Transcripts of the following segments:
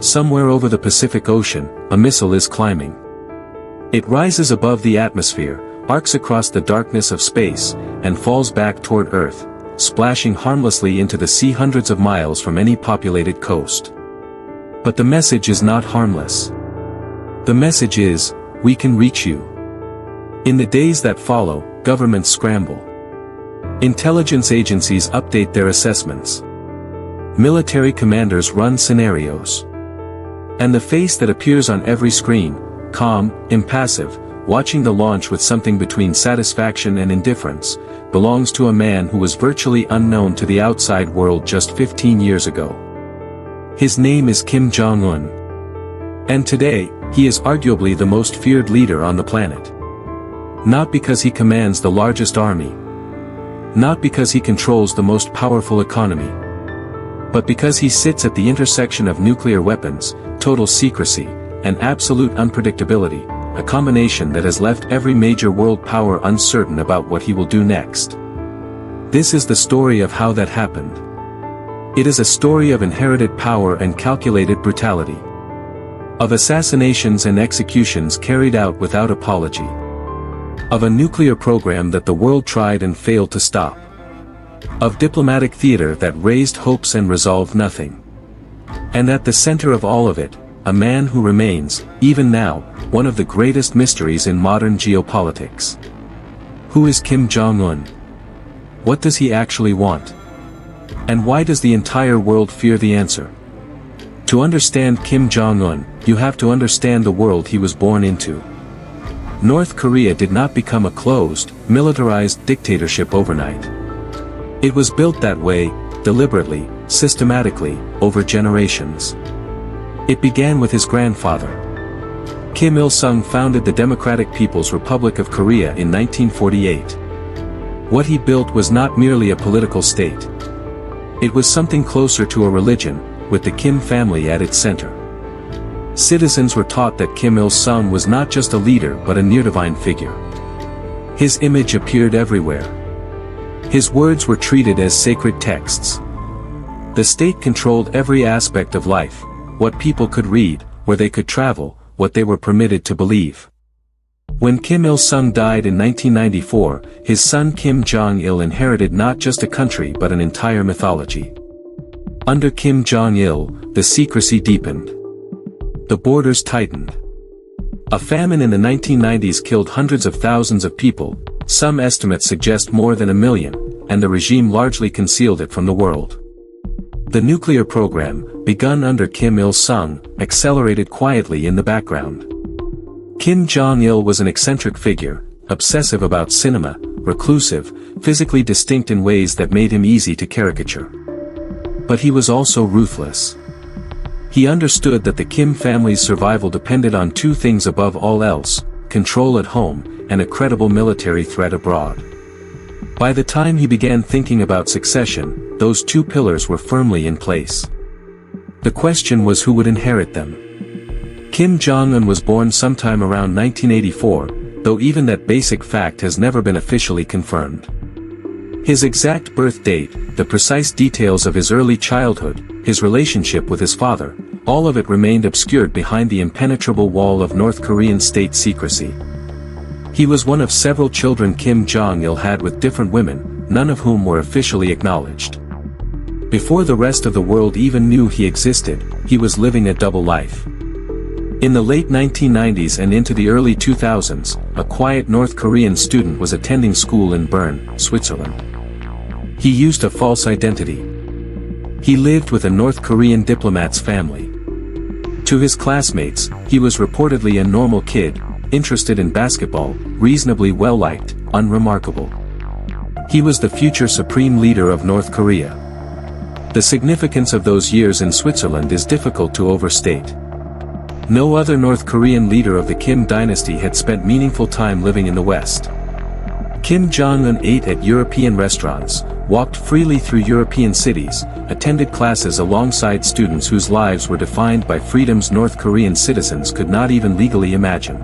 somewhere over the Pacific Ocean, a missile is climbing. It rises above the atmosphere, arcs across the darkness of space, and falls back toward Earth, splashing harmlessly into the sea hundreds of miles from any populated coast. But the message is not harmless. The message is, we can reach you. In the days that follow, governments scramble. Intelligence agencies update their assessments. Military commanders run scenarios. And the face that appears on every screen, calm, impassive, watching the launch with something between satisfaction and indifference, belongs to a man who was virtually unknown to the outside world just 15 years ago. His name is Kim Jong Un. And today, he is arguably the most feared leader on the planet. Not because he commands the largest army. Not because he controls the most powerful economy. But because he sits at the intersection of nuclear weapons, total secrecy, and absolute unpredictability, a combination that has left every major world power uncertain about what he will do next. This is the story of how that happened. It is a story of inherited power and calculated brutality. Of assassinations and executions carried out without apology. Of a nuclear program that the world tried and failed to stop. Of diplomatic theater that raised hopes and resolved nothing. And at the center of all of it, a man who remains, even now, one of the greatest mysteries in modern geopolitics. Who is Kim Jong Un? What does he actually want? And why does the entire world fear the answer? To understand Kim Jong Un, you have to understand the world he was born into. North Korea did not become a closed, militarized dictatorship overnight. It was built that way, deliberately, systematically, over generations. It began with his grandfather. Kim Il-sung founded the Democratic People's Republic of Korea in 1948. What he built was not merely a political state. It was something closer to a religion, with the Kim family at its center. Citizens were taught that Kim Il-sung was not just a leader but a near-divine figure. His image appeared everywhere. His words were treated as sacred texts. The state controlled every aspect of life, what people could read, where they could travel, what they were permitted to believe. When Kim Il-sung died in 1994, his son Kim Jong-il inherited not just a country but an entire mythology. Under Kim Jong-il, the secrecy deepened. The borders tightened. A famine in the 1990s killed hundreds of thousands of people, some estimates suggest more than 1 million, and the regime largely concealed it from the world. The nuclear program, begun under Kim Il-sung, accelerated quietly in the background. Kim Jong-il was an eccentric figure, obsessive about cinema, reclusive, physically distinct in ways that made him easy to caricature. But he was also ruthless. He understood that the Kim family's survival depended on two things above all else: control at home, and a credible military threat abroad. By the time he began thinking about succession, those two pillars were firmly in place. The question was who would inherit them. Kim Jong-un was born sometime around 1984, though even that basic fact has never been officially confirmed. His exact birth date, the precise details of his early childhood, his relationship with his father, all of it remained obscured behind the impenetrable wall of North Korean state secrecy. He was one of several children Kim Jong-il had with different women, none of whom were officially acknowledged. Before the rest of the world even knew he existed, he was living a double life. In the late 1990s and into the early 2000s, a quiet North Korean student was attending school in Bern, Switzerland. He used a false identity. He lived with a North Korean diplomat's family. To his classmates, he was reportedly a normal kid, interested in basketball, reasonably well-liked, unremarkable. He was the future supreme leader of North Korea. The significance of those years in Switzerland is difficult to overstate. No other North Korean leader of the Kim dynasty had spent meaningful time living in the West. Kim Jong-un ate at European restaurants, walked freely through European cities, attended classes alongside students whose lives were defined by freedoms North Korean citizens could not even legally imagine.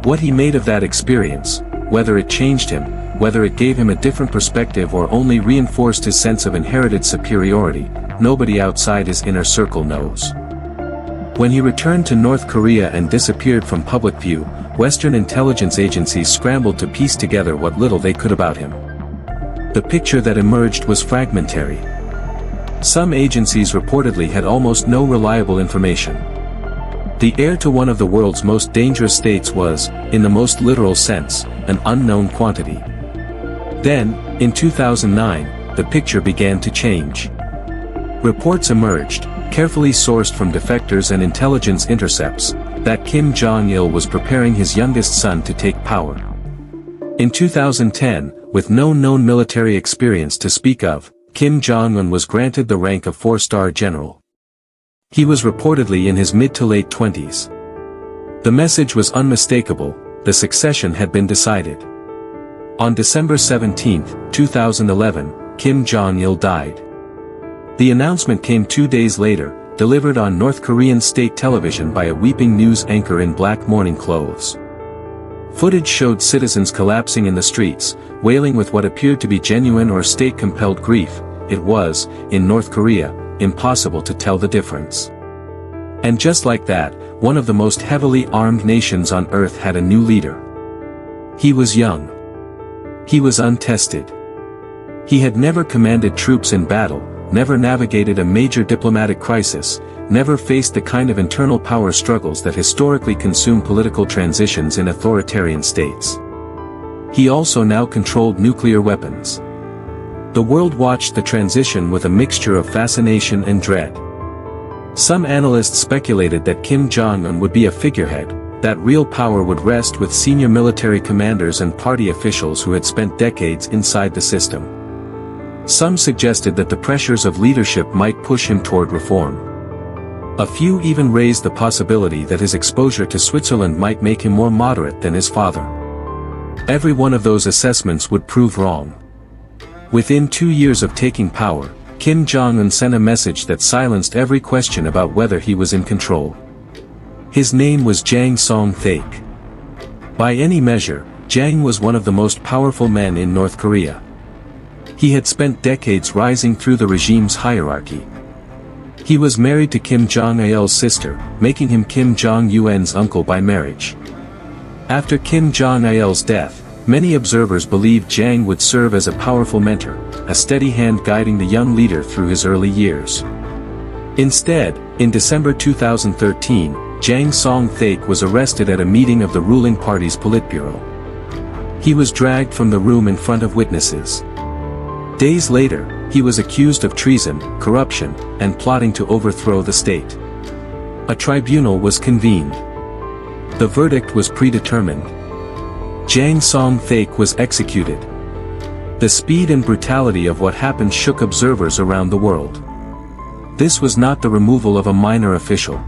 What he made of that experience, whether it changed him, whether it gave him a different perspective or only reinforced his sense of inherited superiority, nobody outside his inner circle knows. When he returned to North Korea and disappeared from public view, Western intelligence agencies scrambled to piece together what little they could about him. The picture that emerged was fragmentary. Some agencies reportedly had almost no reliable information. The heir to one of the world's most dangerous states was, in the most literal sense, an unknown quantity. Then, in 2009, the picture began to change. Reports emerged, carefully sourced from defectors and intelligence intercepts, that Kim Jong-il was preparing his youngest son to take power. In 2010, with no known military experience to speak of, Kim Jong Un was granted the rank of 4-star general. He was reportedly in his mid to late 20s. The message was unmistakable: the succession had been decided. On December 17, 2011, Kim Jong-il died. The announcement came 2 days later, delivered on North Korean state television by a weeping news anchor in black mourning clothes. Footage showed citizens collapsing in the streets, wailing with what appeared to be genuine or state-compelled grief. It was, in North Korea, impossible to tell the difference. And just like that, one of the most heavily armed nations on earth had a new leader. He was young. He was untested. He had never commanded troops in battle, never navigated a major diplomatic crisis, never faced the kind of internal power struggles that historically consume political transitions in authoritarian states. He also now controlled nuclear weapons. The world watched the transition with a mixture of fascination and dread. Some analysts speculated that Kim Jong-un would be a figurehead, that real power would rest with senior military commanders and party officials who had spent decades inside the system. Some suggested that the pressures of leadership might push him toward reform. A few even raised the possibility that his exposure to Switzerland might make him more moderate than his father. Every one of those assessments would prove wrong. Within 2 years of taking power, Kim Jong-un sent a message that silenced every question about whether he was in control. His name was Jang Song-thaek. By any measure, Jang was one of the most powerful men in North Korea. He had spent decades rising through the regime's hierarchy. He was married to Kim Jong-il's sister, making him Kim Jong-un's uncle by marriage. After Kim Jong-il's death, many observers believed Jang would serve as a powerful mentor, a steady hand guiding the young leader through his early years. Instead, in December 2013, Jang Song-thaek was arrested at a meeting of the ruling party's Politburo. He was dragged from the room in front of witnesses. Days later, he was accused of treason, corruption, and plotting to overthrow the state. A tribunal was convened. The verdict was predetermined. Jang Song-thaek was executed. The speed and brutality of what happened shook observers around the world. This was not the removal of a minor official.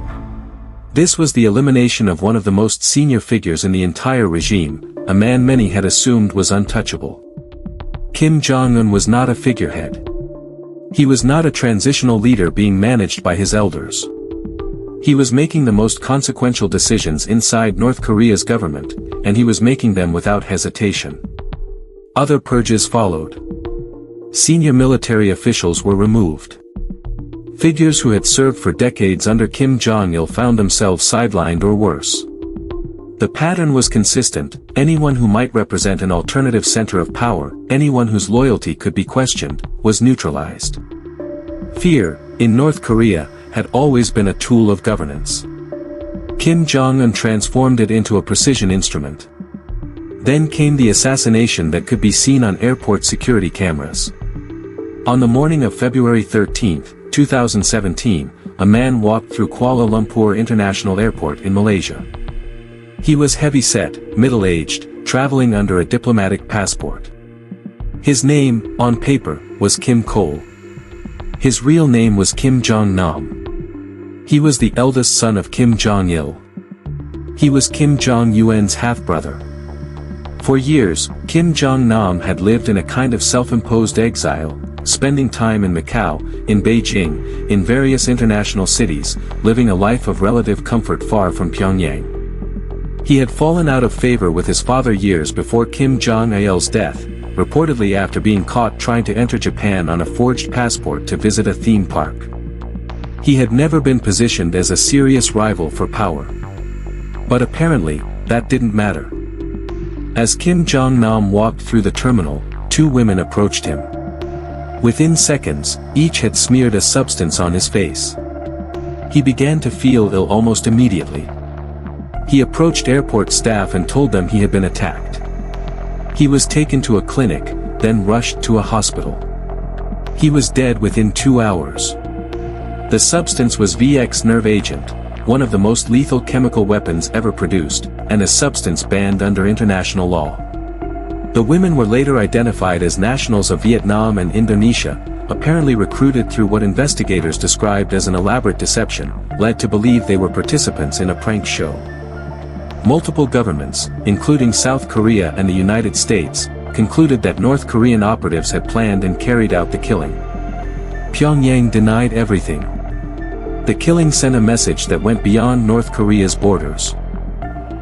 This was the elimination of one of the most senior figures in the entire regime, a man many had assumed was untouchable. Kim Jong-un was not a figurehead. He was not a transitional leader being managed by his elders. He was making the most consequential decisions inside North Korea's government, and he was making them without hesitation. Other purges followed. Senior military officials were removed. Figures who had served for decades under Kim Jong-il found themselves sidelined or worse. The pattern was consistent: anyone who might represent an alternative center of power, anyone whose loyalty could be questioned, was neutralized. Fear, in North Korea, had always been a tool of governance. Kim Jong-un transformed it into a precision instrument. Then came the assassination that could be seen on airport security cameras. On the morning of February 13, 2017, a man walked through Kuala Lumpur International Airport in Malaysia. He was heavy-set, middle-aged, traveling under a diplomatic passport. His name, on paper, was Kim Cole. His real name was Kim Jong-nam. He was the eldest son of Kim Jong-il. He was Kim Jong-un's half-brother. For years, Kim Jong-nam had lived in a kind of self-imposed exile, spending time in Macau, in Beijing, in various international cities, living a life of relative comfort far from Pyongyang. He had fallen out of favor with his father years before Kim Jong-il's death, reportedly after being caught trying to enter Japan on a forged passport to visit a theme park. He had never been positioned as a serious rival for power. But apparently, that didn't matter. As Kim Jong-nam walked through the terminal, two women approached him. Within seconds, each had smeared a substance on his face. He began to feel ill almost immediately. He approached airport staff and told them he had been attacked. He was taken to a clinic, then rushed to a hospital. He was dead within 2 hours. The substance was VX nerve agent, one of the most lethal chemical weapons ever produced, and a substance banned under international law. The women were later identified as nationals of Vietnam and Indonesia, apparently recruited through what investigators described as an elaborate deception, led to believe they were participants in a prank show. Multiple governments, including South Korea and the United States, concluded that North Korean operatives had planned and carried out the killing. Pyongyang denied everything. The killing sent a message that went beyond North Korea's borders.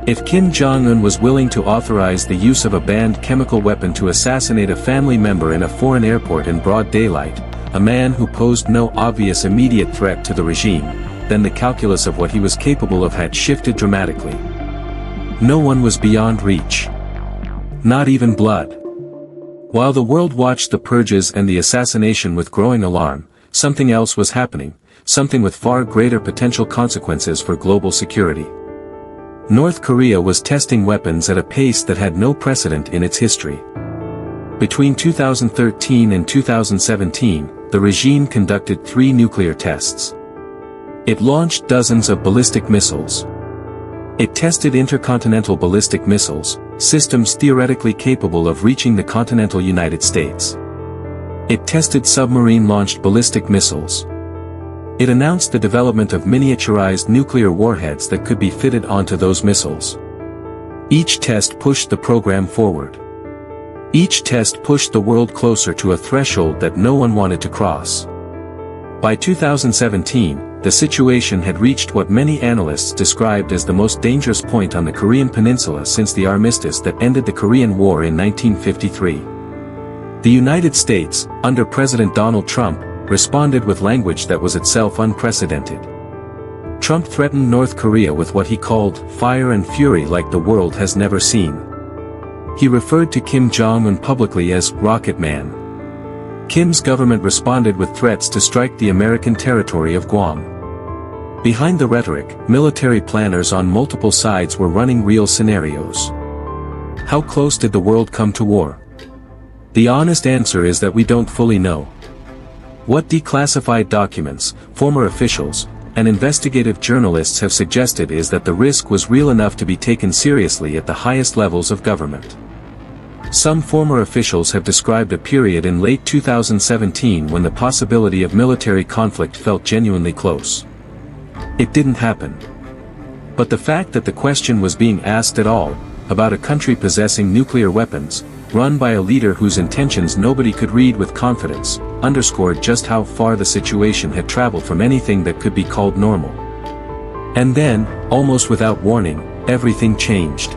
If Kim Jong Un was willing to authorize the use of a banned chemical weapon to assassinate a family member in a foreign airport in broad daylight, a man who posed no obvious immediate threat to the regime, then the calculus of what he was capable of had shifted dramatically. No one was beyond reach. Not even blood. While the world watched the purges and the assassination with growing alarm, something else was happening, something with far greater potential consequences for global security. North Korea was testing weapons at a pace that had no precedent in its history. Between 2013 and 2017, the regime conducted 3 nuclear tests. It launched dozens of ballistic missiles. It tested intercontinental ballistic missiles, systems theoretically capable of reaching the continental United States. It tested submarine-launched ballistic missiles. It announced the development of miniaturized nuclear warheads that could be fitted onto those missiles. Each test pushed the program forward. Each test pushed the world closer to a threshold that no one wanted to cross. By 2017, the situation had reached what many analysts described as the most dangerous point on the Korean peninsula since the armistice that ended the Korean War in 1953. The United States, under President Donald Trump, responded with language that was itself unprecedented. Trump threatened North Korea with what he called fire and fury like the world has never seen. He referred to Kim Jong Un publicly as Rocket Man. Kim's government responded with threats to strike the American territory of Guam. Behind the rhetoric, military planners on multiple sides were running real scenarios. How close did the world come to war? The honest answer is that we don't fully know. What declassified documents, former officials, and investigative journalists have suggested is that the risk was real enough to be taken seriously at the highest levels of government. Some former officials have described a period in late 2017 when the possibility of military conflict felt genuinely close. It didn't happen. But the fact that the question was being asked at all, about a country possessing nuclear weapons, run by a leader whose intentions nobody could read with confidence, underscored just how far the situation had traveled from anything that could be called normal. And then, almost without warning, everything changed.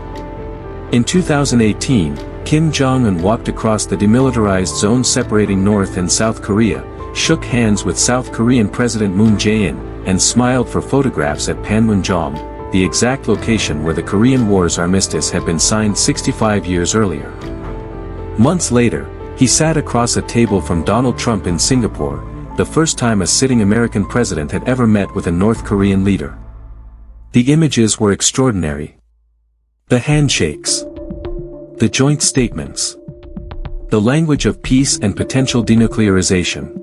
In 2018, Kim Jong Un walked across the demilitarized zone separating North and South Korea, shook hands with South Korean President Moon Jae-in, and smiled for photographs at Panmunjom, the exact location where the Korean War's armistice had been signed 65 years earlier. Months later, he sat across a table from Donald Trump in Singapore, the first time a sitting American president had ever met with a North Korean leader. The images were extraordinary. The handshakes. The joint statements. The language of peace and potential denuclearization.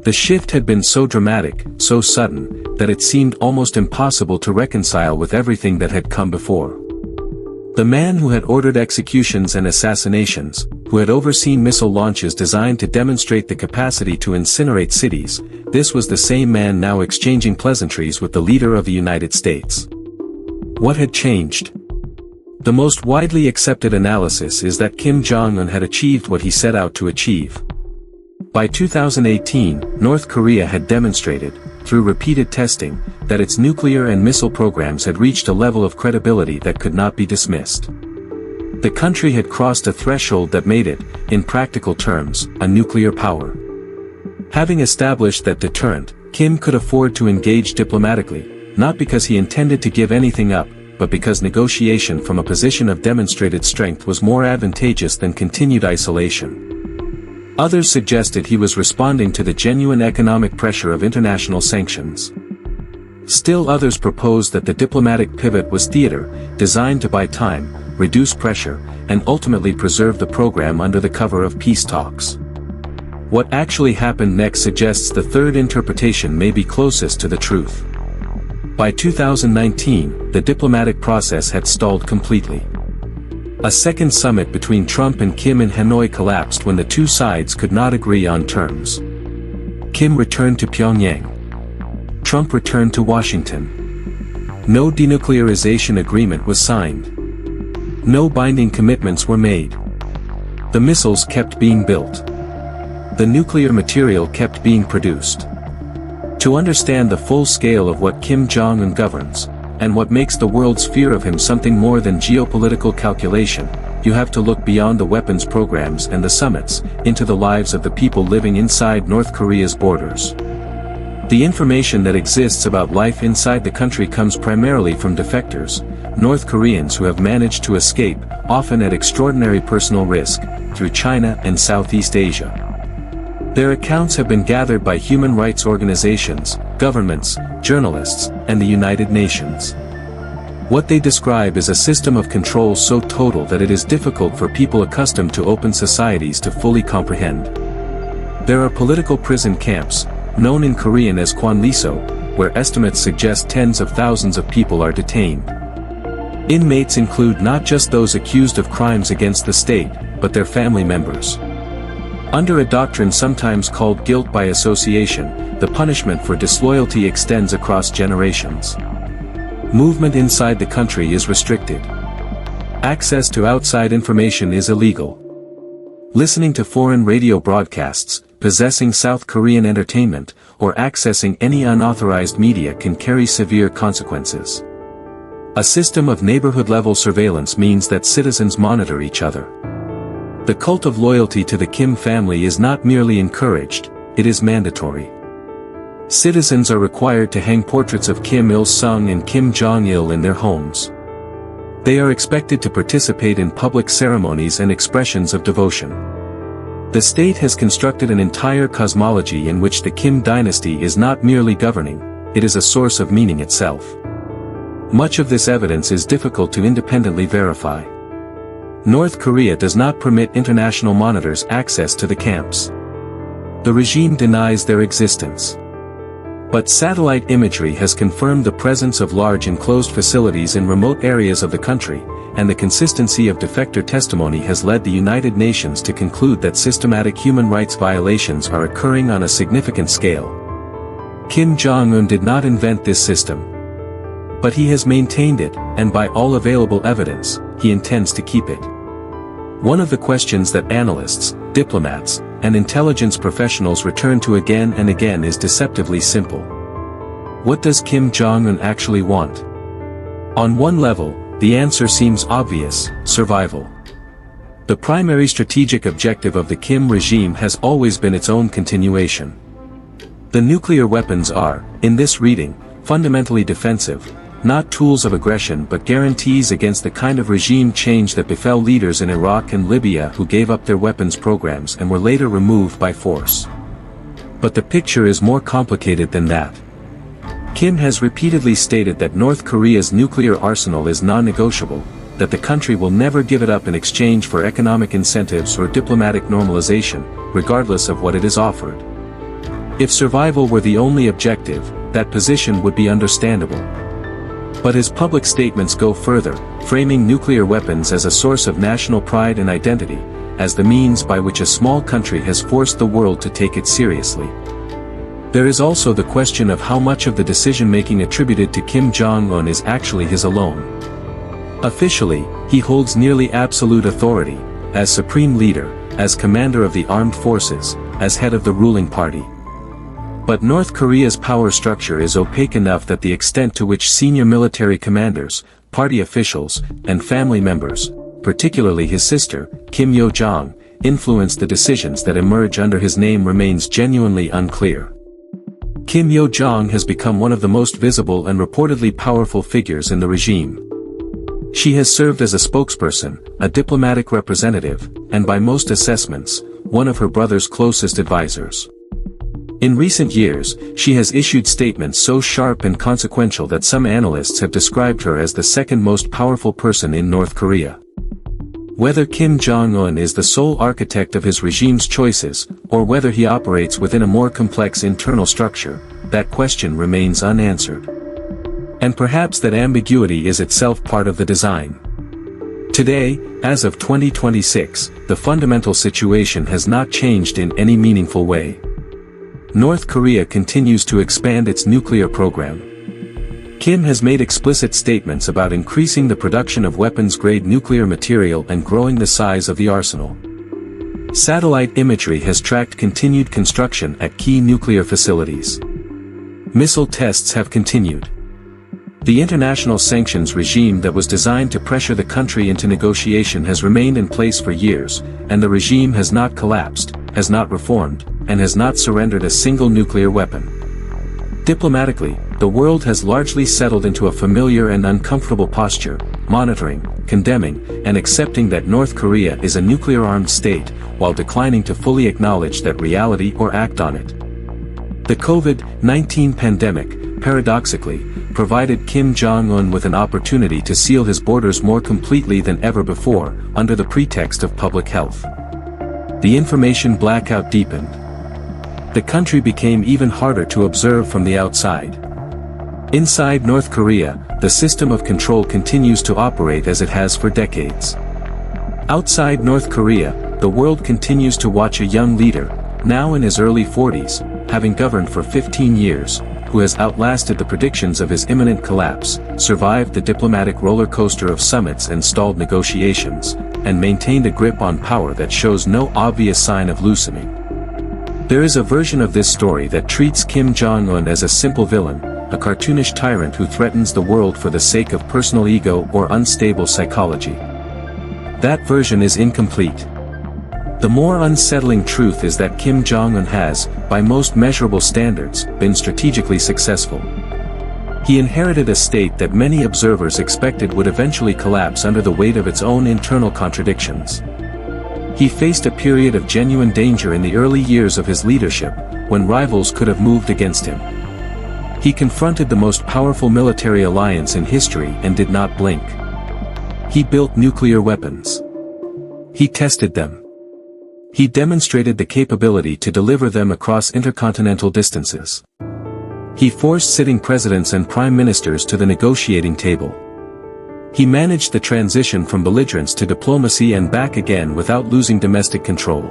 The shift had been so dramatic, so sudden, that it seemed almost impossible to reconcile with everything that had come before. The man who had ordered executions and assassinations, who had overseen missile launches designed to demonstrate the capacity to incinerate cities, this was the same man now exchanging pleasantries with the leader of the United States. What had changed? The most widely accepted analysis is that Kim Jong Un had achieved what he set out to achieve. By 2018, North Korea had demonstrated, through repeated testing, that its nuclear and missile programs had reached a level of credibility that could not be dismissed. The country had crossed a threshold that made it, in practical terms, a nuclear power. Having established that deterrent, Kim could afford to engage diplomatically, not because he intended to give anything up, but because negotiation from a position of demonstrated strength was more advantageous than continued isolation. Others suggested he was responding to the genuine economic pressure of international sanctions. Still others proposed that the diplomatic pivot was theater, designed to buy time, reduce pressure, and ultimately preserve the program under the cover of peace talks. What actually happened next suggests the third interpretation may be closest to the truth. By 2019, the diplomatic process had stalled completely. A second summit between Trump and Kim in Hanoi collapsed when the two sides could not agree on terms. Kim returned to Pyongyang. Trump returned to Washington. No denuclearization agreement was signed. No binding commitments were made. The missiles kept being built. The nuclear material kept being produced. To understand the full scale of what Kim Jong Un governs, and what makes the world's fear of him something more than geopolitical calculation, you have to look beyond the weapons programs and the summits, into the lives of the people living inside North Korea's borders. The information that exists about life inside the country comes primarily from defectors, North Koreans who have managed to escape, often at extraordinary personal risk, through China and Southeast Asia. Their accounts have been gathered by human rights organizations, governments, journalists, and the United Nations. What they describe is a system of control so total that it is difficult for people accustomed to open societies to fully comprehend. There are political prison camps, known in Korean as kwanliso, where estimates suggest tens of thousands of people are detained. Inmates include not just those accused of crimes against the state, but their family members. Under a doctrine sometimes called guilt by association, the punishment for disloyalty extends across generations. Movement inside the country is restricted. Access to outside information is illegal. Listening to foreign radio broadcasts, possessing South Korean entertainment, or accessing any unauthorized media can carry severe consequences. A system of neighborhood-level surveillance means that citizens monitor each other. The cult of loyalty to the Kim family is not merely encouraged, it is mandatory. Citizens are required to hang portraits of Kim Il-sung and Kim Jong-il in their homes. They are expected to participate in public ceremonies and expressions of devotion. The state has constructed an entire cosmology in which the Kim dynasty is not merely governing, it is a source of meaning itself. Much of this evidence is difficult to independently verify. North Korea does not permit international monitors access to the camps. The regime denies their existence. But satellite imagery has confirmed the presence of large enclosed facilities in remote areas of the country, and the consistency of defector testimony has led the United Nations to conclude that systematic human rights violations are occurring on a significant scale. Kim Jong Un did not invent this system. But he has maintained it, and by all available evidence, he intends to keep it. One of the questions that analysts, diplomats, and intelligence professionals return to again and again is deceptively simple. What does Kim Jong Un actually want? On one level, the answer seems obvious: survival. The primary strategic objective of the Kim regime has always been its own continuation. The nuclear weapons are, in this reading, fundamentally defensive, not tools of aggression but guarantees against the kind of regime change that befell leaders in Iraq and Libya who gave up their weapons programs and were later removed by force. But the picture is more complicated than that. Kim has repeatedly stated that North Korea's nuclear arsenal is non-negotiable, that the country will never give it up in exchange for economic incentives or diplomatic normalization, regardless of what it is offered. If survival were the only objective, that position would be understandable. But his public statements go further, framing nuclear weapons as a source of national pride and identity, as the means by which a small country has forced the world to take it seriously. There is also the question of how much of the decision-making attributed to Kim Jong-un is actually his alone. Officially, he holds nearly absolute authority, as supreme leader, as commander of the armed forces, as head of the ruling party. But North Korea's power structure is opaque enough that the extent to which senior military commanders, party officials, and family members, particularly his sister, Kim Yo-jong, influence the decisions that emerge under his name remains genuinely unclear. Kim Yo-jong has become one of the most visible and reportedly powerful figures in the regime. She has served as a spokesperson, a diplomatic representative, and by most assessments, one of her brother's closest advisors. In recent years, she has issued statements so sharp and consequential that some analysts have described her as the second most powerful person in North Korea. Whether Kim Jong Un is the sole architect of his regime's choices, or whether he operates within a more complex internal structure, that question remains unanswered. And perhaps that ambiguity is itself part of the design. Today, as of 2026, the fundamental situation has not changed in any meaningful way. North Korea continues to expand its nuclear program. Kim has made explicit statements about increasing the production of weapons-grade nuclear material and growing the size of the arsenal. Satellite imagery has tracked continued construction at key nuclear facilities. Missile tests have continued. The international sanctions regime that was designed to pressure the country into negotiation has remained in place for years, and the regime has not collapsed, has not reformed, and has not surrendered a single nuclear weapon. Diplomatically, the world has largely settled into a familiar and uncomfortable posture, monitoring, condemning, and accepting that North Korea is a nuclear-armed state, while declining to fully acknowledge that reality or act on it. The COVID-19 pandemic, paradoxically, provided Kim Jong-un with an opportunity to seal his borders more completely than ever before, under the pretext of public health. The information blackout deepened. The country became even harder to observe from the outside. Inside North Korea, the system of control continues to operate as it has for decades. Outside North Korea, the world continues to watch a young leader, now in his early 40s, having governed for 15 years, who has outlasted the predictions of his imminent collapse, survived the diplomatic roller coaster of summits and stalled negotiations, and maintained a grip on power that shows no obvious sign of loosening. There is a version of this story that treats Kim Jong-un as a simple villain, a cartoonish tyrant who threatens the world for the sake of personal ego or unstable psychology. That version is incomplete. The more unsettling truth is that Kim Jong-un has, by most measurable standards, been strategically successful. He inherited a state that many observers expected would eventually collapse under the weight of its own internal contradictions. He faced a period of genuine danger in the early years of his leadership, when rivals could have moved against him. He confronted the most powerful military alliance in history and did not blink. He built nuclear weapons. He tested them. He demonstrated the capability to deliver them across intercontinental distances. He forced sitting presidents and prime ministers to the negotiating table. He managed the transition from belligerence to diplomacy and back again without losing domestic control.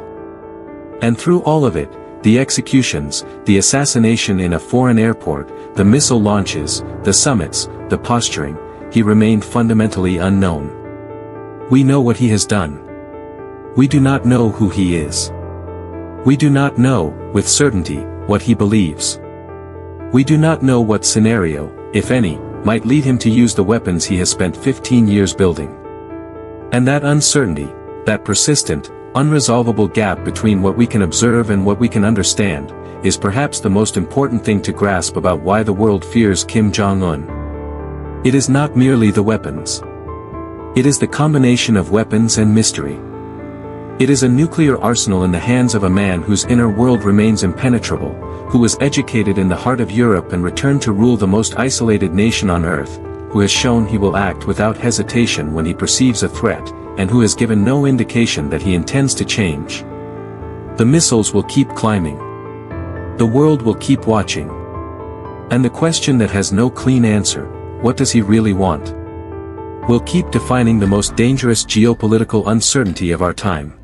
And through all of it, the executions, the assassination in a foreign airport, the missile launches, the summits, the posturing, he remained fundamentally unknown. We know what he has done. We do not know who he is. We do not know, with certainty, what he believes. We do not know what scenario, if any, might lead him to use the weapons he has spent 15 years building. And that uncertainty, that persistent, unresolvable gap between what we can observe and what we can understand, is perhaps the most important thing to grasp about why the world fears Kim Jong-un. It is not merely the weapons. It is the combination of weapons and mystery. It is a nuclear arsenal in the hands of a man whose inner world remains impenetrable, who was educated in the heart of Europe and returned to rule the most isolated nation on earth, who has shown he will act without hesitation when he perceives a threat, and who has given no indication that he intends to change. The missiles will keep climbing. The world will keep watching. And the question that has no clean answer, what does he really want, will keep defining the most dangerous geopolitical uncertainty of our time.